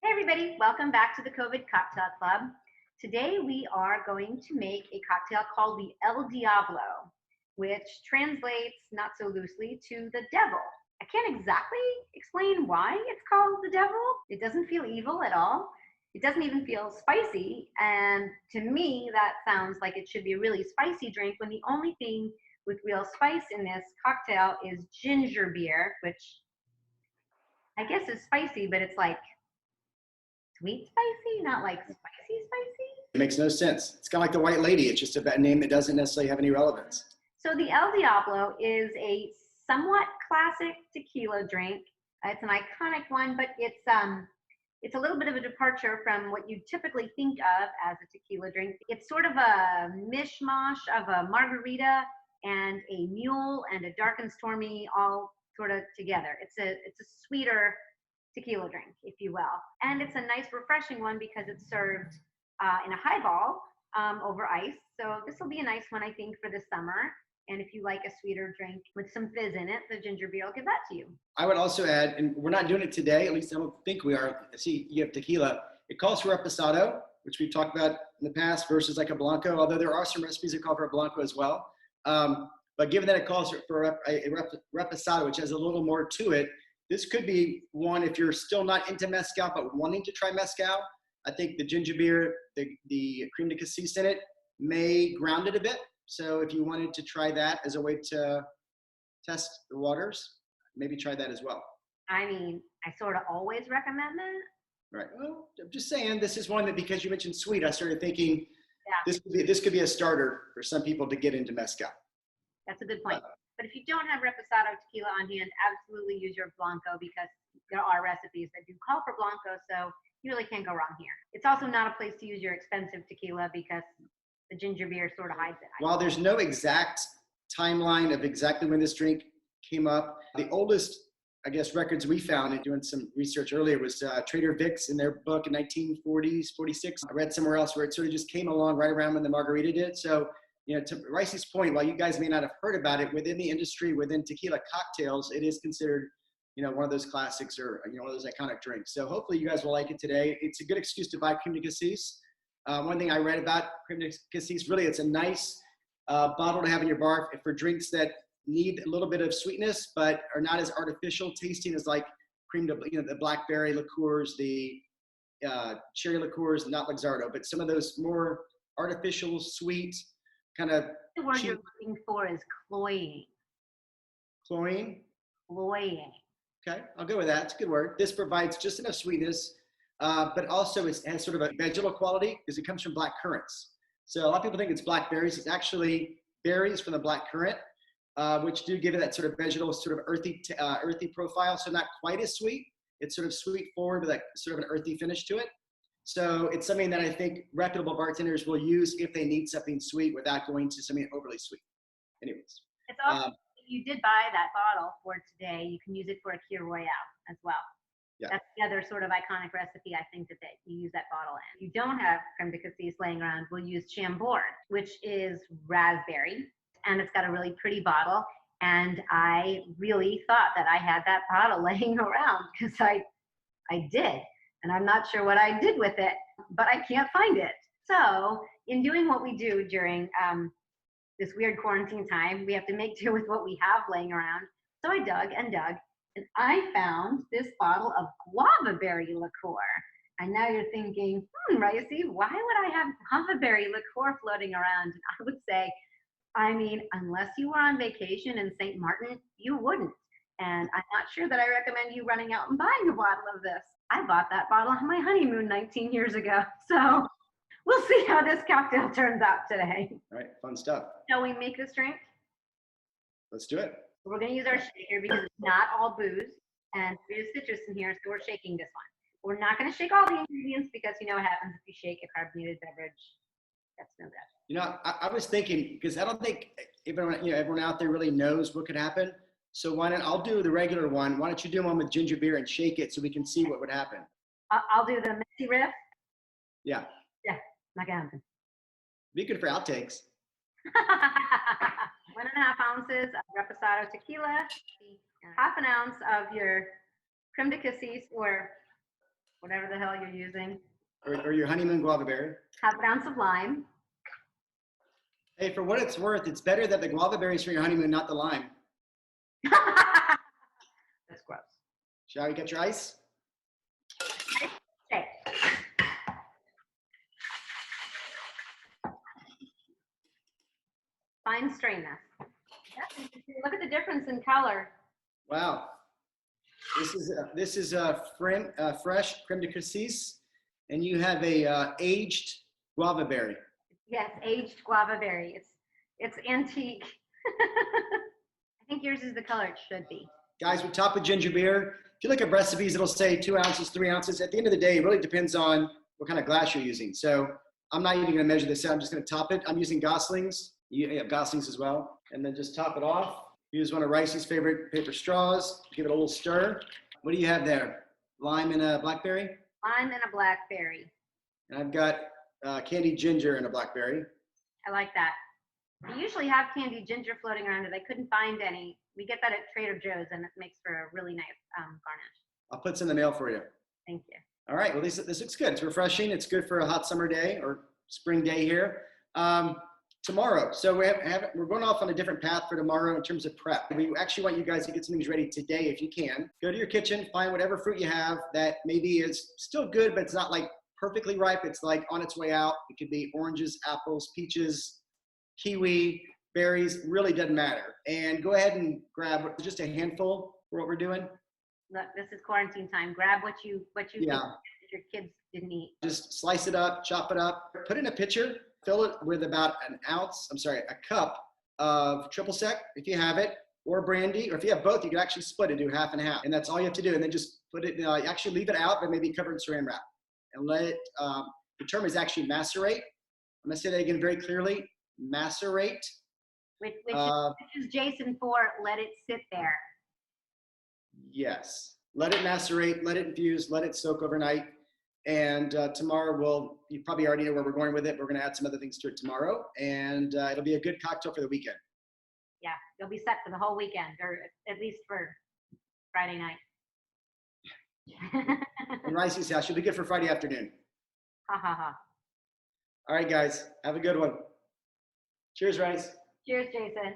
Hey everybody, welcome back to the COVID Cocktail Club. Today we are going to make a cocktail called the El Diablo, which translates not so loosely to the devil. I can't exactly explain why it's called the devil. It doesn't feel evil at all. It doesn't even feel spicy, and to me that sounds like it should be a really spicy drink when the only thing with real spice in this cocktail is ginger beer, which I guess is spicy, but it's like sweet spicy, not like spicy spicy. It makes no sense. It's kind of like the White Lady. It's just a name that doesn't necessarily have any relevance. So the El Diablo is a somewhat classic tequila drink. It's an iconic one, but it's a little bit of a departure from what you typically think of as a tequila drink. It's sort of a mishmash of a margarita and a mule and a dark and stormy all sort of together. It's a sweeter tequila drink, if you will. And it's a nice refreshing one because it's served in a highball over ice. So this will be a nice one, I think, for the summer. And if you like a sweeter drink with some fizz in it, the ginger beer will give that to you. I would also add, and we're not doing it today, at least I don't think we are. See, you have tequila. It calls for reposado, which we've talked about in the past, versus like a blanco, although there are some recipes that call for a blanco as well. But given that it calls for a reposado, which has a little more to it, this could be one if you're still not into mezcal but wanting to try mezcal. I think the ginger beer, the creme de cassis in it may ground it a bit. So if you wanted to try that as a way to test the waters, maybe try that as well. I mean, I sort of always recommend that. Right. Well, I'm just saying this is one that because you mentioned sweet, I started thinking this could be a starter for some people to get into mezcal. That's a good point. But if you don't have reposado tequila on hand, absolutely use your blanco because there are recipes that do call for blanco, so you really can't go wrong here. It's also not a place to use your expensive tequila because the ginger beer sort of hides it. While there's no exact timeline of exactly when this drink came up, the oldest, I guess, records we found in doing some research earlier was Trader Vic's in their book in 1940s, 46. I read somewhere else where it sort of just came along right around when the margarita did. So, you know, to Rysse's point, while you guys may not have heard about it, within the industry, within tequila cocktails, it is considered, you know, one of those classics or, you know, one of those iconic drinks. So hopefully you guys will like it today. It's a good excuse to buy creme de cassis. One thing I read about creme de cassis, really, it's a nice bottle to have in your bar for drinks that need a little bit of sweetness, but are not as artificial tasting as like creme de, you know, the blackberry liqueurs, the cherry liqueurs, not Luxardo, but some of those more artificial, sweet, kind of the word you're looking for is cloying. Cloying? Cloying. Okay, I'll go with that. It's a good word. This provides just enough sweetness, but also it has sort of a vegetal quality because it comes from black currants. So a lot of people think it's blackberries. It's actually berries from the black currant, which do give it that sort of vegetal, sort of earthy profile. So not quite as sweet. It's sort of sweet forward with like sort of an earthy finish to it. So it's something that I think reputable bartenders will use if they need something sweet without going to something overly sweet. Anyways. It's also, if you did buy that bottle for today, you can use it for a Kir Royale as well. Yeah. That's the other sort of iconic recipe I think that you use that bottle in. If you don't have creme de cassis laying around, we'll use Chambord, which is raspberry, and it's got a really pretty bottle. And I really thought that I had that bottle laying around because I did. And I'm not sure what I did with it, but I can't find it. So in doing what we do during this weird quarantine time, we have to make do with what we have laying around. So I dug and dug, and I found this bottle of guavaberry liqueur. And now you're thinking, Rysse, why would I have guavaberry liqueur floating around? And I would say, I mean, unless you were on vacation in St. Martin, you wouldn't. And I'm not sure that I recommend you running out and buying a bottle of this. I bought that bottle on my honeymoon 19 years ago. So we'll see how this cocktail turns out today. All right, fun stuff. Shall we make this drink? Let's do it. We're going to use our shaker because it's not all booze and there's citrus in here, so we're shaking this one. We're not going to shake all the ingredients because you know what happens if you shake a carbonated beverage. That's no good. You know, I was thinking, because I don't think everyone out there really knows what could happen. So why don't I'll do the regular one. Why don't you do one with ginger beer and shake it so we can see what would happen? I'll do the messy riff. Yeah. Yeah, not gonna happen. Be good for outtakes. 1.5 ounces of Reposado Tequila, 1/2 ounce of your Creme de Cassis or whatever the hell you're using. Or your honeymoon guavaberry. Half an ounce of lime. Hey, for what it's worth, it's better that the guavaberry is for your honeymoon, not the lime. That's gross. Shall we get your ice? Okay. Fine strain this. Look at the difference in color. Wow. This is fresh Creme de Cassis, and you have a aged guavaberry. Yes, aged guavaberry. It's antique. I think yours is the color it should be. Guys, we top with ginger beer. If you look at recipes, it'll say 2 ounces, 3 ounces. At the end of the day, it really depends on what kind of glass you're using. So I'm not even going to measure this out. I'm just going to top it. I'm using Goslings. You have Goslings as well. And then just top it off. Use one of Rysse's favorite paper straws. Give it a little stir. What do you have there? Lime and a blackberry? Lime and a blackberry. And I've got candied ginger and a blackberry. I like that. We usually have candied ginger floating around, but I couldn't find any. We get that at Trader Joe's, and it makes for a really nice garnish. I'll put some in the mail for you. Thank you. All right. Well, this looks good. It's refreshing. It's good for a hot summer day or spring day here. Tomorrow. So we're going off on a different path for tomorrow in terms of prep. We actually want you guys to get some things ready today if you can. Go to your kitchen, find whatever fruit you have that maybe is still good, but it's not like perfectly ripe. It's like on its way out. It could be oranges, apples, peaches, kiwi, berries, really doesn't matter. And go ahead and grab just a handful for what we're doing. Look, this is quarantine time. Grab what you think your kids didn't eat. Just slice it up, chop it up, put it in a pitcher, fill it with about a cup of triple sec if you have it, or brandy, or if you have both, you can actually split it, do half and half. And that's all you have to do. And then just put it, actually leave it out, but maybe cover it in saran wrap. And let it, the term is actually macerate. I'm gonna say that again very clearly, macerate. Which is Jason for let it sit there. Yes, let it macerate, let it infuse, let it soak overnight. And tomorrow you probably already know where we're going with it. We're going to add some other things to it tomorrow, and it'll be a good cocktail for the weekend. Yeah, you'll be set for the whole weekend, or at least for Friday night. In Rysse's house, you'll be good for Friday afternoon. Ha ha ha. All right, guys, have a good one. Cheers, Rysse. Cheers, Jason.